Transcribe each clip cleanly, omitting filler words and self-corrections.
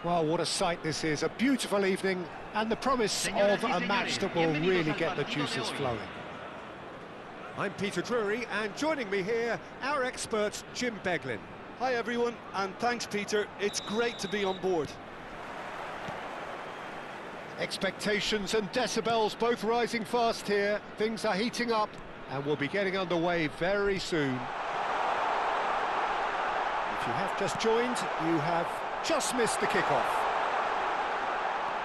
Well, what a sight this is. A beautiful evening and the promise of a match that will really get the juices flowing. I'm Peter Drury, and joining me here, our expert, Jim Beglin. Hi everyone, and thanks Peter. It's great to be on board. Expectations and decibels both rising fast here. Things are heating up, and we'll be getting underway very soon. If you have just joined, you have just missed the kickoff.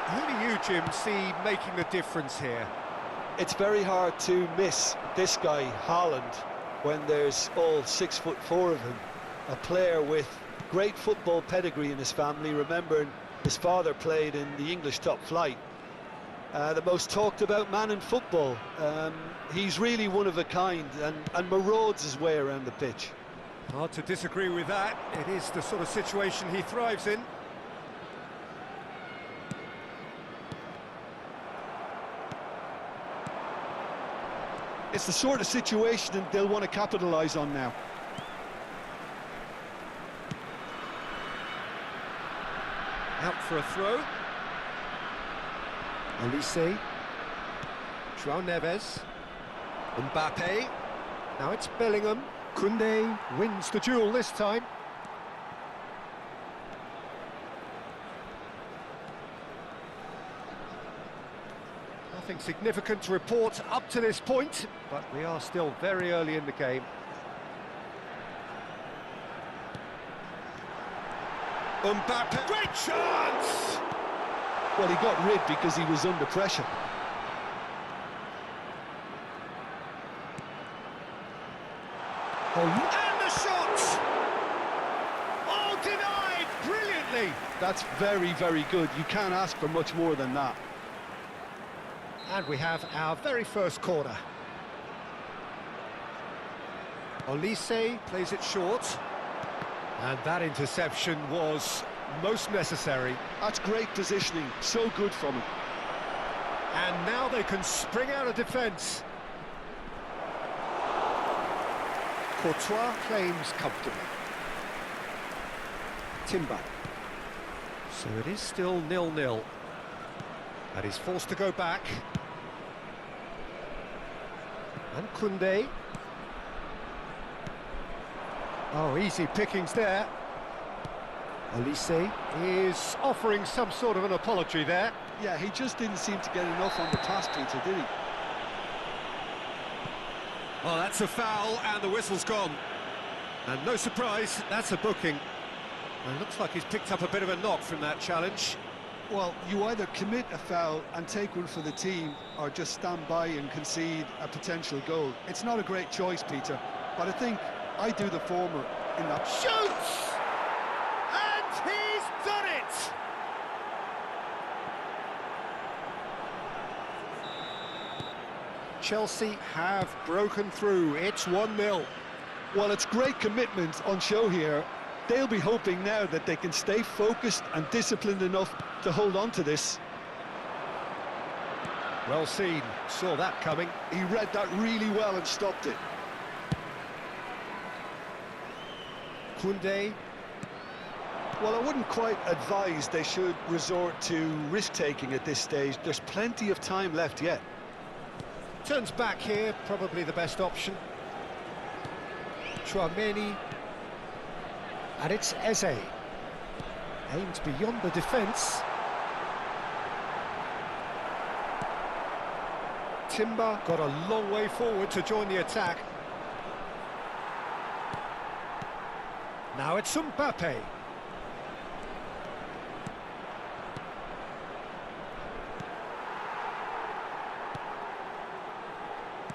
Who do you, Jim, see making the difference here? It's very hard to miss this guy, Haaland, when there's all 6'4" of him. A player with great football pedigree in his family, remembering his father played in the English top flight. The most talked about man in football. He's really one of a kind and marauds his way around the pitch. Hard to disagree with that. It is the sort of situation he thrives in. It's the sort of situation that they'll want to capitalise on now. Out for a throw. Olise. João Neves. Mbappe. Now it's Bellingham. Koundé wins the duel this time. Nothing significant to report up to this point, but we are still very early in the game. Mbappe, great chance! Well, he got rid because he was under pressure. Oh, and the shot! Oh, denied brilliantly! That's very, very good. You can't ask for much more than that. And we have our very first corner. Olise plays it short. And that interception was most necessary. That's great positioning, so good from him. And now they can spring out of defence. Courtois claims comfortably. Timber. So it is still 0-0. And he's forced to go back. And Koundé. Oh, easy pickings there. Olise is offering some sort of an apology there. Yeah, he just didn't seem to get enough on the pass, Peter, did he? Oh, that's a foul, and the whistle's gone. And no surprise, that's a booking. And it looks like he's picked up a bit of a knock from that challenge. Well, you either commit a foul and take one for the team, or just stand by and concede a potential goal. It's not a great choice, Peter, but I think I do the former in that. Shoots! And he's done it! Chelsea have broken through. It's 1-0. Well, it's great commitment on show here. They'll be hoping now that they can stay focused and disciplined enough to hold on to this. Well seen. Saw that coming. He read that really well and stopped it. Koundé. Well, I wouldn't quite advise they should resort to risk-taking at this stage. There's plenty of time left yet. Turns back here, probably the best option. Tchouaméni. And it's Eze. Aimed beyond the defence. Timber got a long way forward to join the attack. Now it's Mbappe.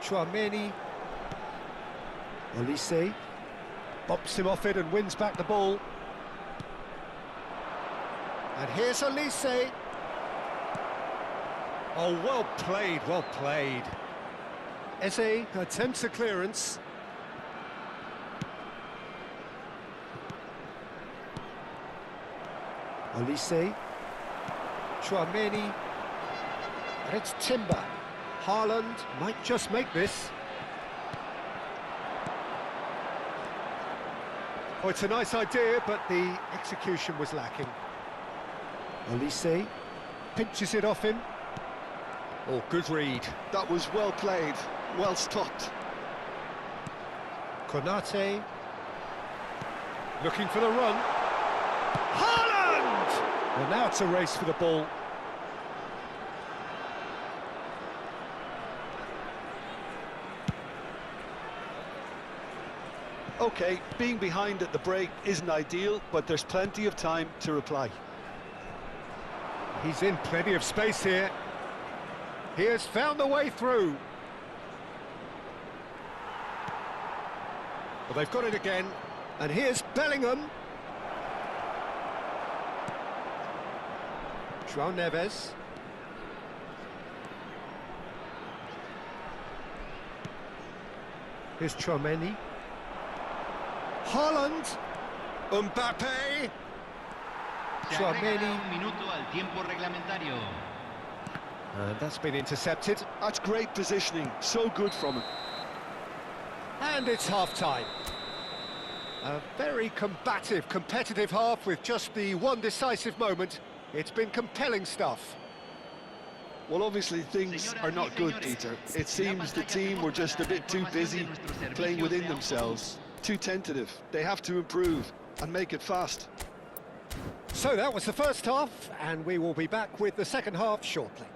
Tchouaméni. Olise bops him off it and wins back the ball. And here's Olise. Oh, well played, well played. Eze attempts a clearance. Olise. Tchouaméni. And it's Timber. Haaland might just make this. Oh, it's a nice idea, but the execution was lacking. Olise pinches it off him. Oh, good read. That was well played, well stopped. Konate looking for the run. Haaland! Well, now it's a race for the ball. OK, being behind at the break isn't ideal, but there's plenty of time to reply. He's in plenty of space here. He has found the way through. Well, they've got it again, and here's Bellingham. João Neves. Here's Tchouaméni. Haaland. Mbappé. Tchouaméni. And that's been intercepted. That's great positioning, so good from him. And it's half-time. A very combative, competitive half with just the one decisive moment. It's been compelling stuff. Well, obviously things are not good, Peter. It seems the team were just a bit too busy playing within themselves, too tentative. They have to improve and make it fast. So that was the first half, and we will be back with the second half shortly.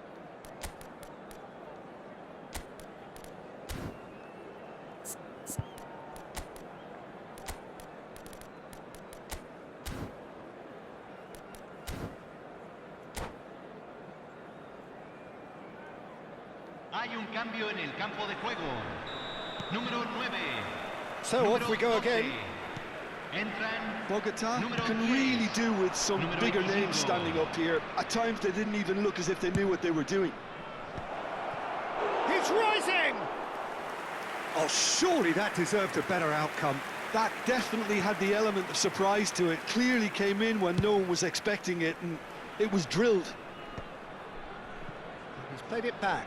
Hay un cambio en el campo de juego. Número 9. So off we go again. Bogota can really do with some bigger names standing up here. At times they didn't even look as if they knew what they were doing. He's rising! Oh, surely that deserved a better outcome. That definitely had the element of surprise to it. Clearly came in when no one was expecting it, and it was drilled. He's played it back.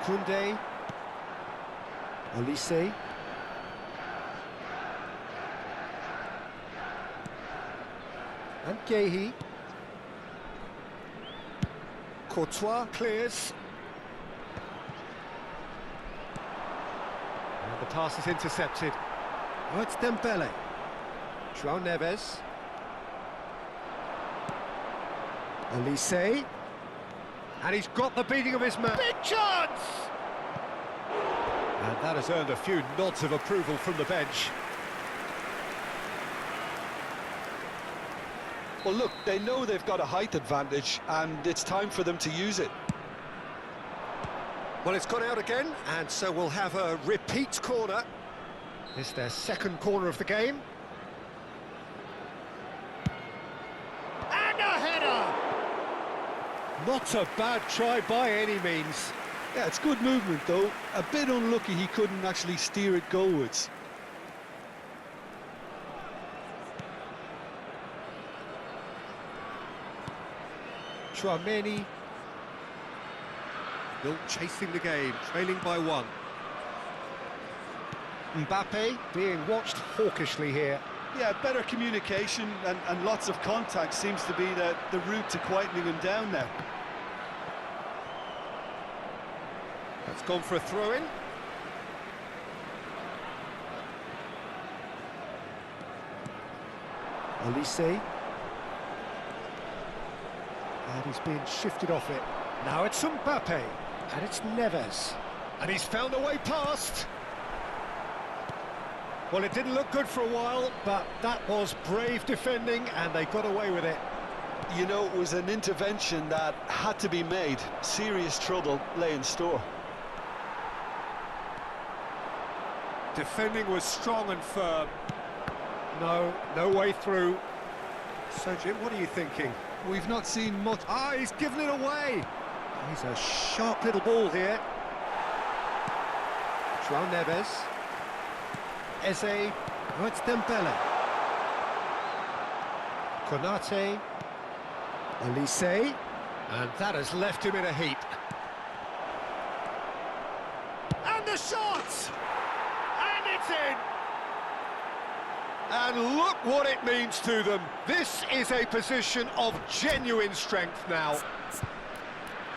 Koundé. Olise. And Guéhi. Courtois clears. And the pass is intercepted. Oh, it's Dembele. João Neves. Olise. And he's got the beating of his man. Big chance! And that has earned a few nods of approval from the bench. Well, look, they know they've got a height advantage, and it's time for them to use it. Well, it's gone out again, and so we'll have a repeat corner. It's their second corner of the game. And a header! Not a bad try by any means. Yeah, it's good movement, though. A bit unlucky he couldn't actually steer it goalwards. Tchouaméni. Still chasing the game, trailing by one. Mbappé being watched hawkishly here. Yeah, better communication and lots of contact seems to be the route to quietening him down now. That's gone for a throw-in. Olise. And he's being shifted off it. Now it's Mbappé. And it's Neves. And he's found a way past. Well, it didn't look good for a while, but that was brave defending, and they got away with it. You know, it was an intervention that had to be made. Serious trouble lay in store. Defending was strong and firm. No way through. So, Jim, what are you thinking? We've not seen much. Ah, he's given it away. He's a sharp little ball here. João Neves. Eze. Oh, it's Dembele. Konate. Olise. And that has left him in a heap. And the shot! And it's in! And look what it means to them. This is a position of genuine strength now.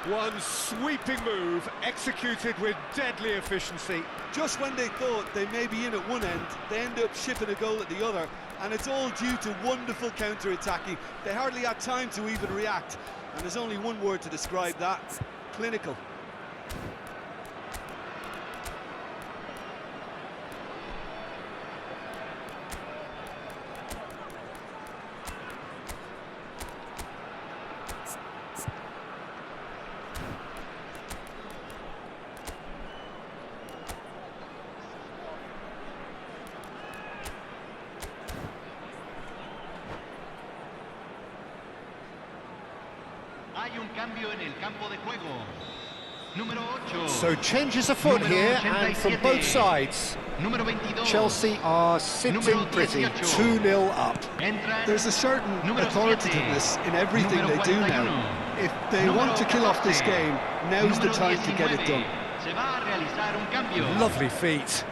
One sweeping move, executed with deadly efficiency. Just when they thought they may be in at one end, they end up shipping a goal at the other, and it's all due to wonderful counter-attacking. They hardly had time to even react, and there's only one word to describe that: clinical. Hay un cambio en el campo de juego. Número 8. So changes afoot here, and from both sides. Número 22. Chelsea are sitting pretty, 2-0 up. There's a certain authoritativeness in everything they do now. If they want to kill off this game, now's the time to get it done. Se va a realizar un cambio. Lovely feet.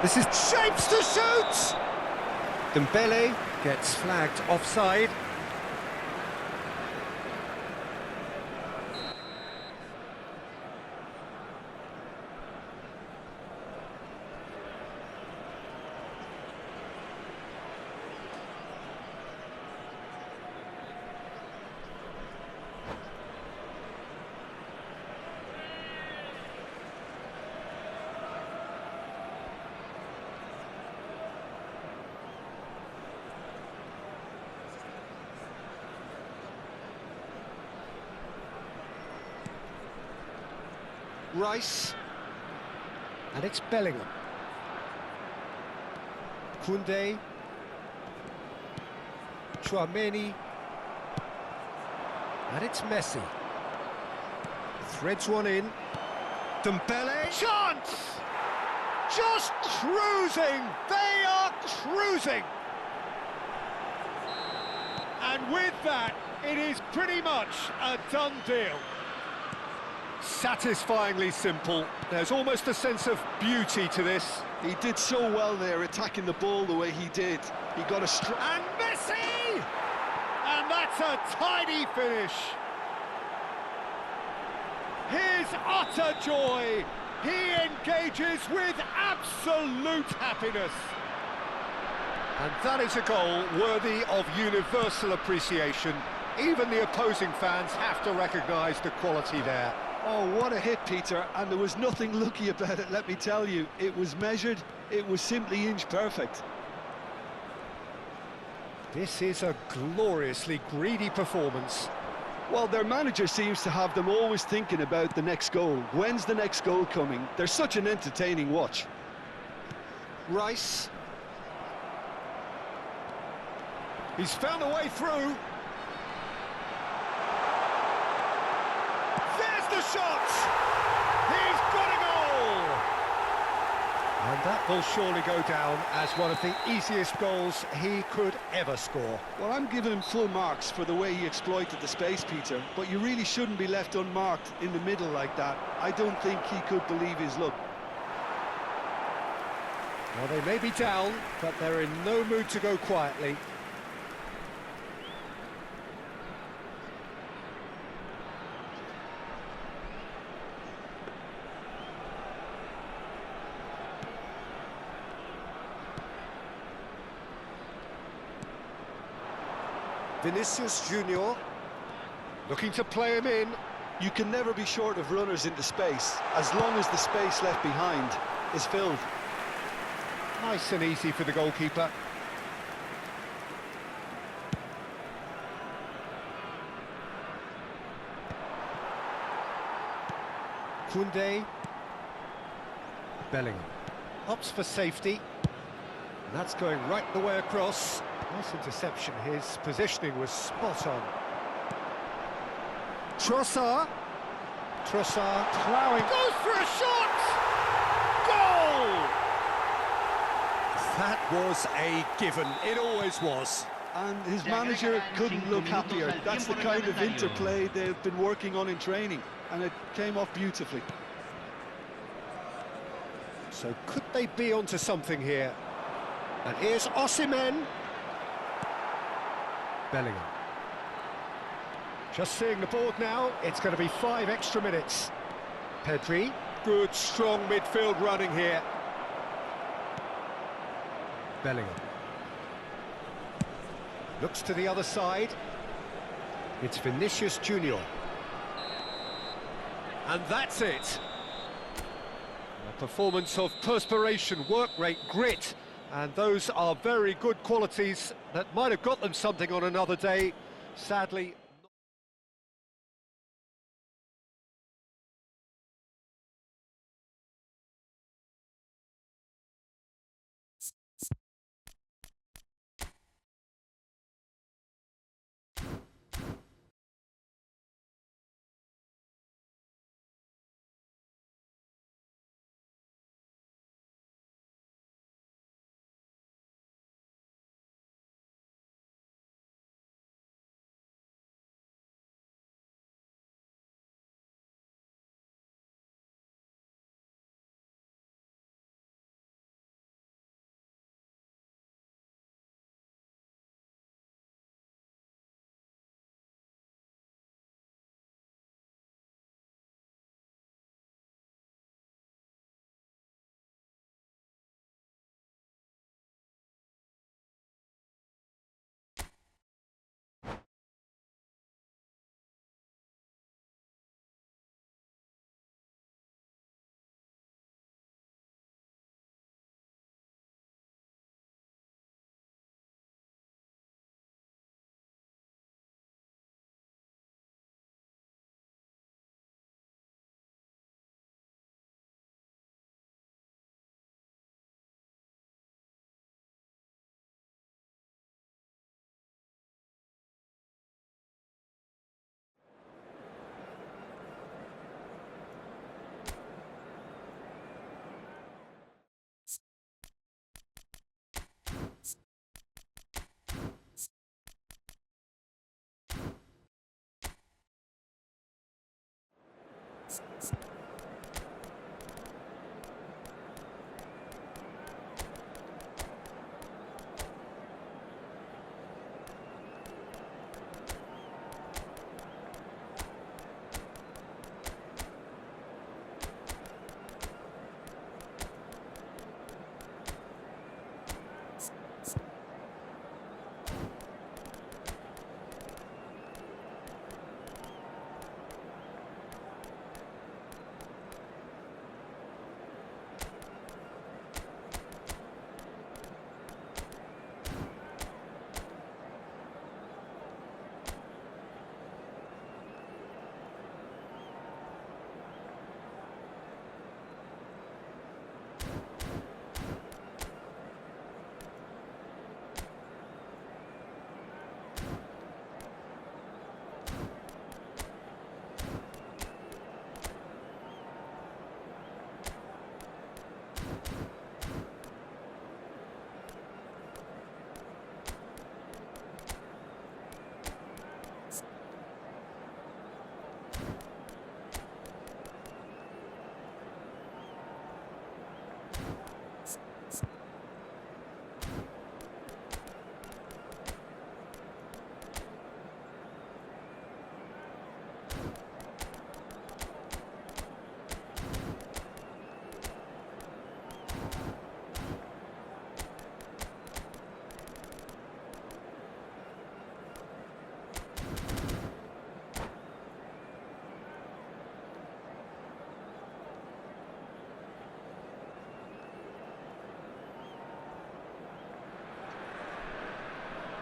This is shapes to shoot! Dembele gets flagged offside. Rice, and it's Bellingham. Koundé, Tchouaméni, and it's Messi. Threads one in. Dembele, chance! Just cruising! They are cruising! And with that, it is pretty much a done deal. Satisfyingly simple. There's almost a sense of beauty to this. He did so well there, attacking the ball the way he did. He got a and Messi! And that's a tidy finish. His utter joy. He engages with absolute happiness. And that is a goal worthy of universal appreciation. Even the opposing fans have to recognise the quality there. Oh, what a hit, Peter, and there was nothing lucky about it, let me tell you. It was measured, it was simply inch perfect. This is a gloriously greedy performance. Well, their manager seems to have them always thinking about the next goal. When's the next goal coming? They're such an entertaining watch. Rice. He's found a way through. The shot! He's got a goal! And that will surely go down as one of the easiest goals he could ever score. Well, I'm giving him full marks for the way he exploited the space, Peter, but you really shouldn't be left unmarked in the middle like that. I don't think he could believe his luck. Well, they may be down, but they're in no mood to go quietly. Vinicius Junior looking to play him in. You can never be short of runners into space, as long as the space left behind is filled. Nice and easy for the goalkeeper. Koundé. Bellingham opts for safety. And that's going right the way across. Nice interception. His positioning was spot on. Trossard ploughing. Goes for a shot! Goal! That was a given. It always was. And his manager couldn't look happier. That's the kind of interplay they've been working on in training. and it came off beautifully. So could they be onto something here? And here's Osimhen. Bellingham. Just seeing the board now, it's going to be 5 extra minutes. Pedri, good strong midfield running here. Bellingham. Looks to the other side. It's Vinicius Junior. And that's it. A performance of perspiration, work rate, grit. And those are very good qualities that might have got them something on another day. Sadly...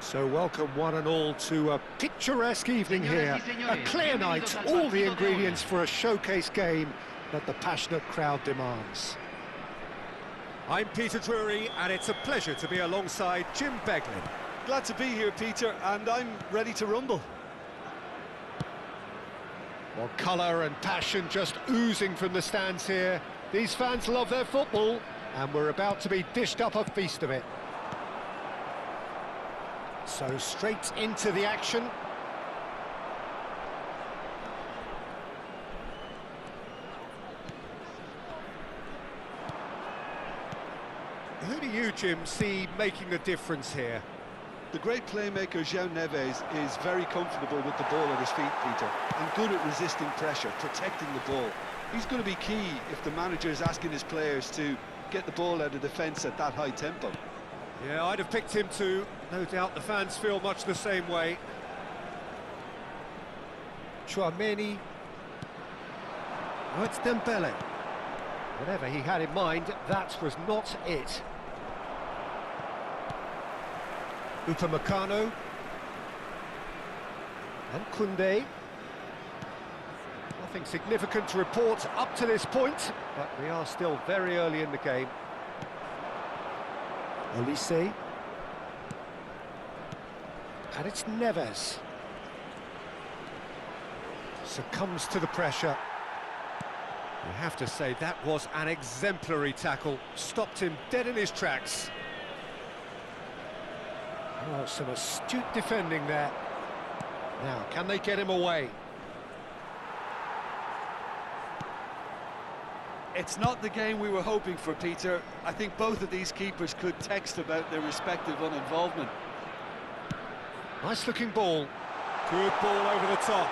So welcome one and all to a picturesque evening here, a clear night, all the ingredients for a showcase game that the passionate crowd demands. I'm Peter Drury, and it's a pleasure to be alongside Jim Beglin. Glad to be here, Peter, and I'm ready to rumble. Well, colour and passion just oozing from the stands here. These fans love their football, and we're about to be dished up a feast of it. So straight into the action. Who do you, Jim, see making a difference here? The great playmaker João Neves is very comfortable with the ball at his feet, Peter, and good at resisting pressure, protecting the ball. He's going to be key if the manager is asking his players to get the ball out of defence at that high tempo. Yeah, I'd have picked him too. No doubt the fans feel much the same way. Chouameni. Oh, it's Dembele. Whatever he had in mind, that was not it. Upamecano. And Koundé. Nothing significant to report up to this point, but we are still very early in the game. Olise. And it's Neves. Succumbs to the pressure. You have to say that was an exemplary tackle. Stopped him dead in his tracks. Oh, some astute defending there. Now, can they get him away? It's not the game we were hoping for, Peter. I think both of these keepers could text about their respective uninvolvement. Nice looking ball. Good ball over the top.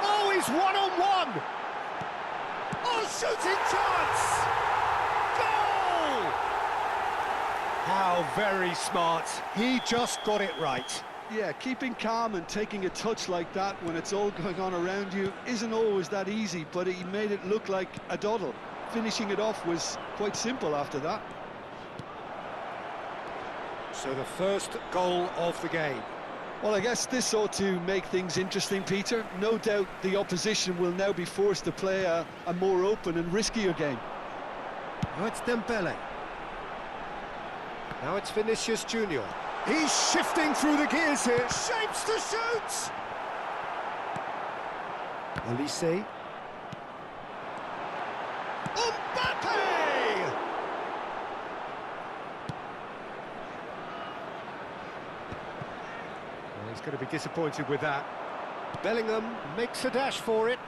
Oh, he's one-on-one! Oh, shooting chance! Goal! How very smart. He just got it right. Yeah, keeping calm and taking a touch like that when it's all going on around you isn't always that easy, but he made it look like a doddle. Finishing it off was quite simple after that. So the first goal of the game. Well, I guess this ought to make things interesting, Peter. No doubt the opposition will now be forced to play a more open and riskier game. Now it's Dembele. Now it's Vinicius Junior. He's shifting through the gears here. Shapes to shoot! Olise. Mbappe! Well, he's going to be disappointed with that. Bellingham makes a dash for it.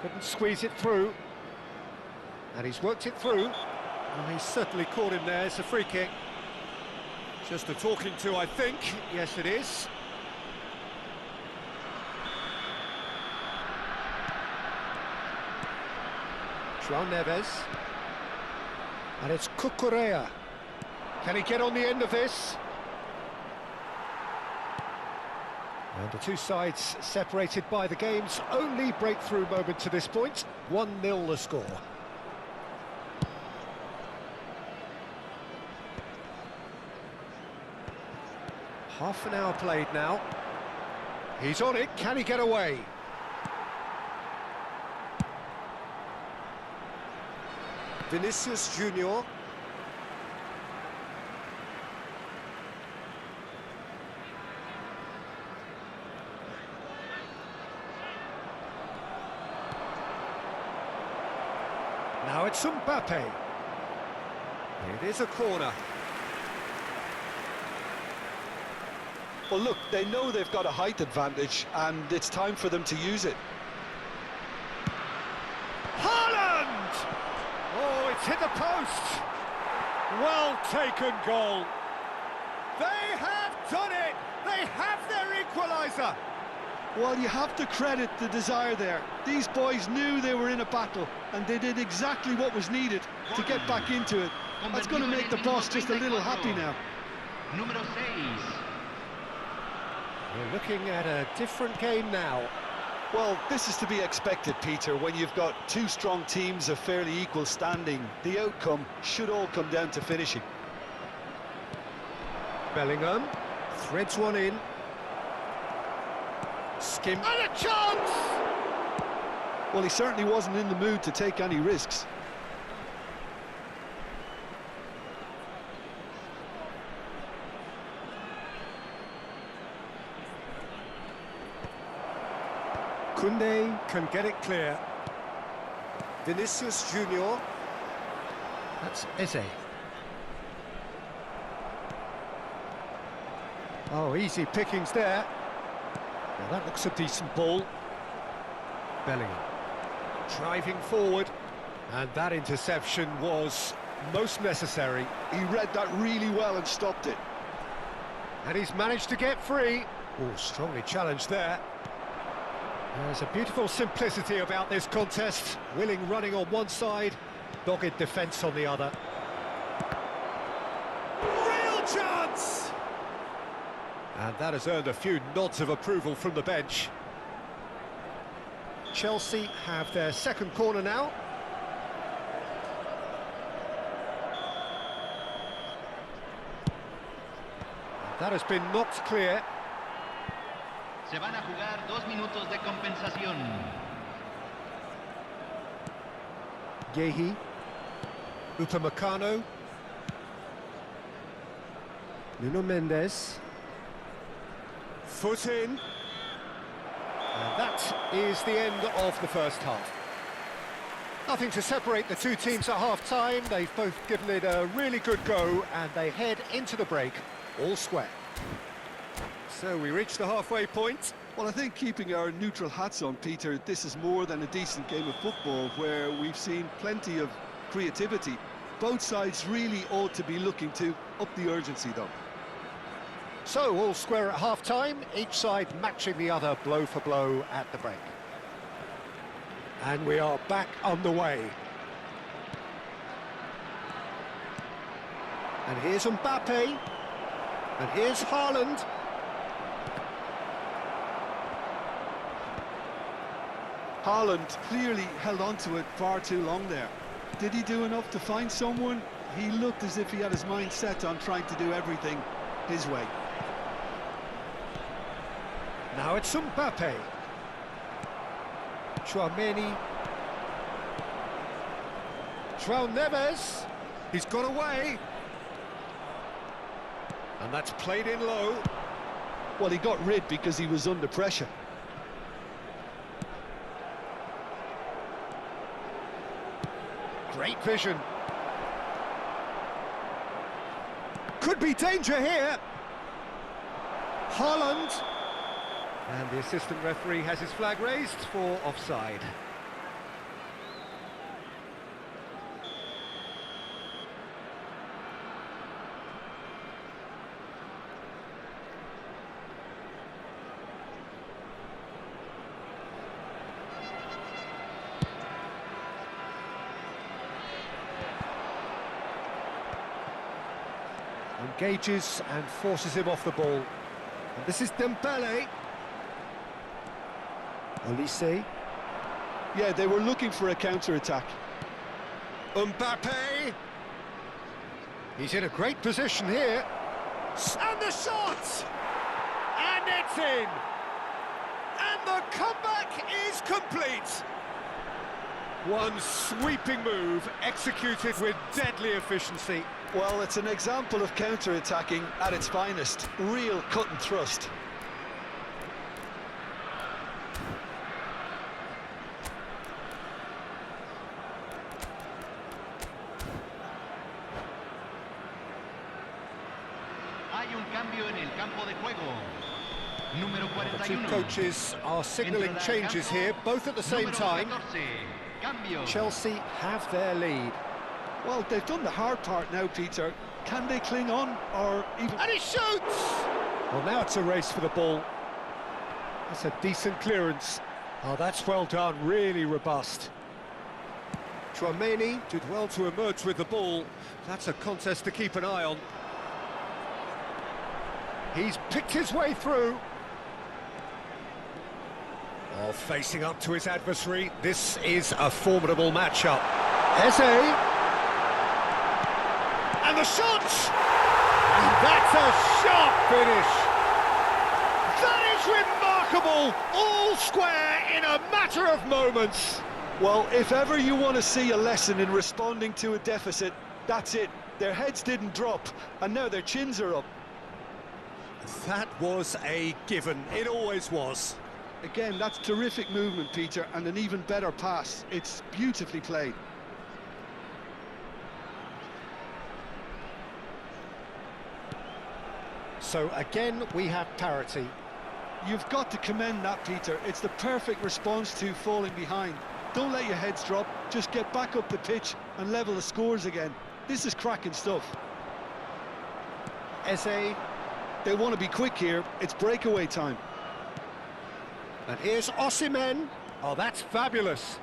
Couldn't squeeze it through. And he's worked it through. Well, he's certainly caught him there. It's a free kick. Just a talking to, I think. Yes, it is. João Neves. And it's Cucurella. Can he get on the end of this? And the two sides separated by the game's only breakthrough moment to this point. 1-0 the score. Half an hour played now. He's on it, can he get away? Vinicius Junior. Now it's Mbappe. It is a corner. Well, look, they know they've got a height advantage, and it's time for them to use it. Haaland! Oh, it's hit the post. Well taken goal. They have done it. They have their equaliser. Well, you have to credit the desire there. These boys knew they were in a battle, and they did exactly what was needed to get back into it. That's going to make the boss just a little happy now. Número 6. We're looking at a different game now. Well, this is to be expected, Peter. When you've got two strong teams of fairly equal standing, the outcome should all come down to finishing. Bellingham threads one in. Skim. And a chance! Well, he certainly wasn't in the mood to take any risks. Koundé can get it clear. Vinicius Junior. That's Eze. Oh, easy pickings there. Now that looks a decent ball. Bellingham driving forward, and that interception was most necessary. He read that really well and stopped it. And he's managed to get free. Oh, strongly challenged there. There's a beautiful simplicity about this contest. Willing running on one side, dogged defence on the other. Real chance! And that has earned a few nods of approval from the bench. Chelsea have their second corner now. That has been knocked clear. Se van a jugar 2 minutos de compensación. Yehi, Upamecano, Nuno Mendes, foot in, and that is the end of the first half. Nothing to separate the two teams at half-time. They've both given it a really good go, and they head into the break all square. So we reach the halfway point. Well, I think keeping our neutral hats on, Peter, this is more than a decent game of football where we've seen plenty of creativity. Both sides really ought to be looking to up the urgency, though. So, all square at half-time, each side matching the other blow for blow at the break. And we are back underway. And here's Mbappe. And here's Haaland. Haaland clearly held on to it far too long there. Did he do enough to find someone? He looked as if he had his mind set on trying to do everything his way. Now it's Mbappe. Tchouaméni. João Neves. He's got away. And that's played in low. Well, he got rid because he was under pressure. Great vision. Could be danger here. Haaland. And the assistant referee has his flag raised for offside. Engages and forces him off the ball. And this is Dembele. Olise. Yeah, they were looking for a counter-attack. Mbappe. He's in a great position here. And the shot! And it's in! And the comeback is complete! One sweeping move executed with deadly efficiency. Well, it's an example of counter-attacking at its finest. Real cut and thrust. Hay un cambio en el campo de juego. Número The two 41. coaches are signalling changes here, both at the same Número time. 14. Cambio. Chelsea have their lead. Well, they've done the hard part now, Peter. Can they cling on, or even... And he shoots! Well, now it's a race for the ball. That's a decent clearance. Oh, that's well done, really robust. Tchouaméni did well to emerge with the ball. That's a contest to keep an eye on. He's picked his way through. Oh, facing up to his adversary. This is a formidable matchup. Eze. And the shot! And that's a sharp finish. That is remarkable. All square in a matter of moments. Well, if ever you want to see a lesson in responding to a deficit, that's it. Their heads didn't drop, and now their chins are up. That was a given. It always was. Again, that's terrific movement, Peter, and an even better pass. It's beautifully played. So again, we have parity. You've got to commend that, Peter. It's the perfect response to falling behind. Don't let your heads drop, just get back up the pitch and level the scores again. This is cracking stuff. Eze. They want to be quick here, it's breakaway time. And here's Osimhen. Oh, that's fabulous.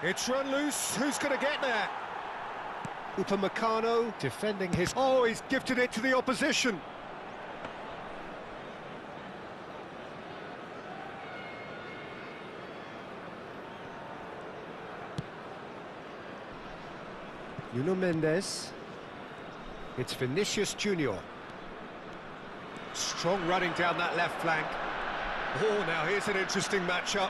It's run loose, who's going to get there? Upamecano defending his... Oh, he's gifted it to the opposition. Nuno Mendes. It's Vinicius Junior. Strong running down that left flank. Oh, now here's an interesting matchup.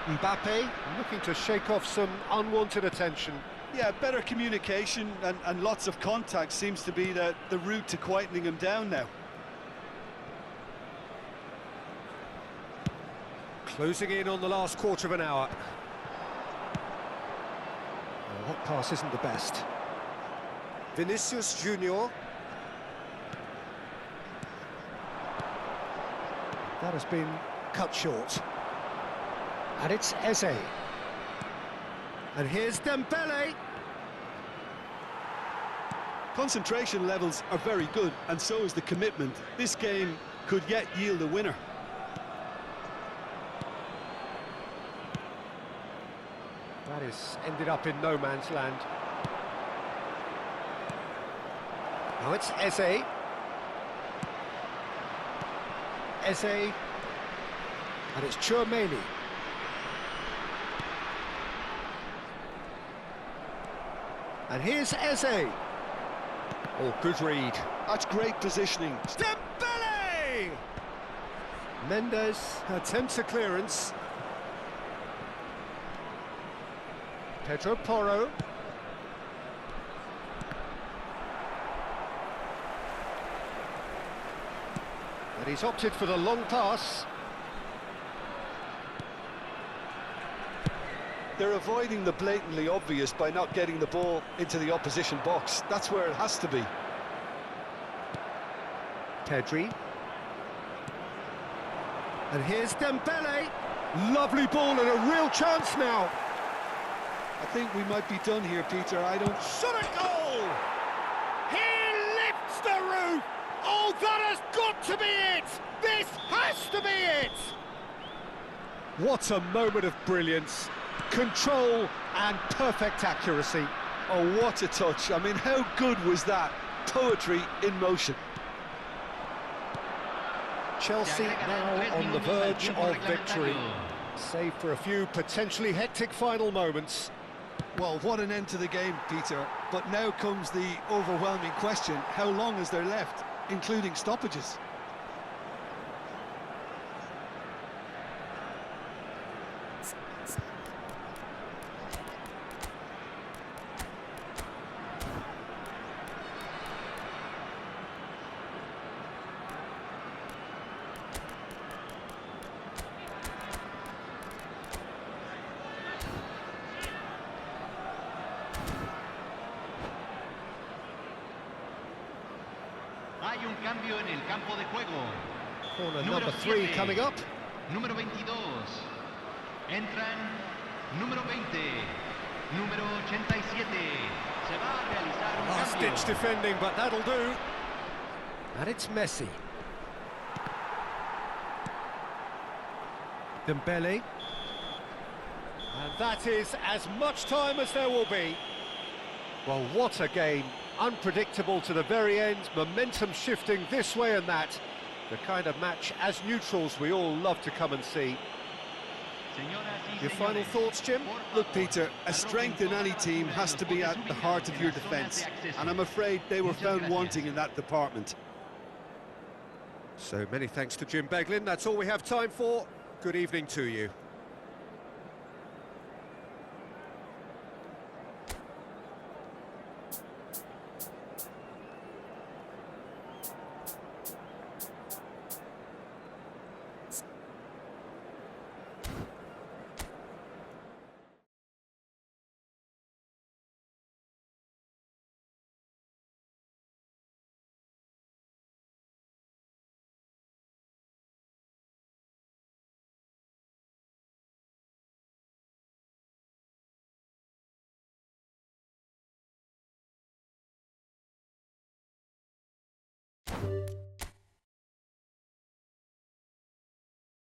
Mbappe looking to shake off some unwanted attention. Yeah, better communication and lots of contact seems to be the route to quietening him down now. Closing in on the last quarter of an hour. Well, that pass isn't the best. Vinicius Junior. That has been cut short. And it's Eze. And here's Dembele. Concentration levels are very good, and so is the commitment. This game could yet yield a winner. That is ended up in no man's land. Now it's Eze. Eze. And it's Tchouaméni. And here's Eze. Oh, good read. That's great positioning. Dembele! Mendes attempts a clearance. Pedro Porro. But he's opted for the long pass. They're avoiding the blatantly obvious by not getting the ball into the opposition box. That's where it has to be. Pedri. And here's Dembele. Lovely ball and a real chance now. I think we might be done here, Peter. I don't... Shot a goal! He lifts the roof! Oh, that has got to be it! This has to be it! What a moment of brilliance. Control and perfect accuracy. Oh, what a touch. I mean, how good was that? Poetry in motion. Chelsea now on the verge of victory. Save for a few potentially hectic final moments. Well, what an end to the game, Peter. But now comes the overwhelming question. How long is there left, including stoppages? Hay un cambio en el campo de juego. Corner number 3 coming up. Número 22. Entran número 20. Número 87. Se va a realizar un cambio. Last-ditch defending, but that'll do. And it's Messi. Dembele. And that is as much time as there will be. Well, what a game. Unpredictable to the very end, momentum shifting this way and that. The kind of match, as neutrals, we all love to come and see. Your final thoughts, Jim? Look, Peter, a strength in any team has to be at the heart of your defence, and I'm afraid they were found wanting in that department. So many thanks to Jim Beglin. That's all we have time for. Good evening to you.